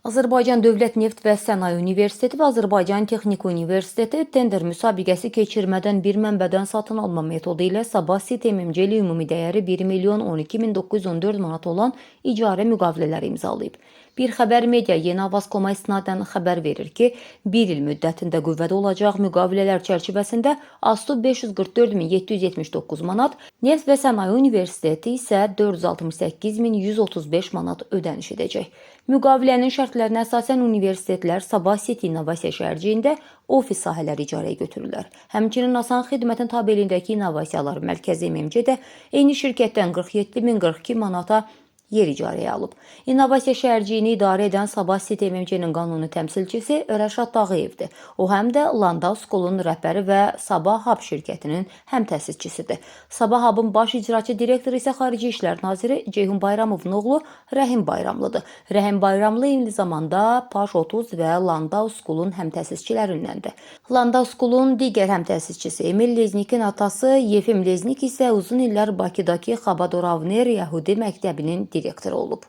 Azərbaycan Dövlət Neft və Sənaye Universiteti və Azərbaycan Texniki Universiteti tender müsabiqəsi keçirmədən bir mənbədən satın alma metodu ilə Sabah Sit MMC-li ümumi dəyəri 1.012.914 manat olan icarə müqavilələri imzalayıb. Bir xəbər media Yeni Avaz.com-a istinadən xəbər verir ki, bir il müddətində qüvvədə olacaq müqavilələr çərçivəsində ASTU 544.779 manat, Neft və Sənaye Universiteti isə 468.135 manat ödəniş edəcək. Müqavilənin şərtlərinə əsasən universitetlər Sabah Sit İnnovasiya şəhərciyində ofis sahələri icarəyə götürürlər. Həmçinin Asan Xidmətin tabeliyindəki İnnovasiyalar Mərkəzi MMC də eyni şirkətdən 47.042 manata yer icarəyə alıb. İnnovasiya şəhərciyini idarə edən Sabah Sit MMC-nin qanuni təmsilçisi Rəşad Dağıyevdir. O həm də Landau School-un rəhbəri və Sabah Hub şirkətinin həmtəsisçisidir. Sabah Hub-ın baş icraçı direktoru isə Xarici İşlər naziri Ceyhun Bayramovun oğlu Rəhim Bayramlıdır. Rəhim Bayramlı eyni zamanda Paş 30 və Landau School-un həmtəsisçilərindəndir. Landau School-un digər həmtəsisçisi Emil Leznikin atası Yefim Leznik isə uzun illər Bakıdakı Xabadoravner Yəhudi məktəbinin direktoru olub.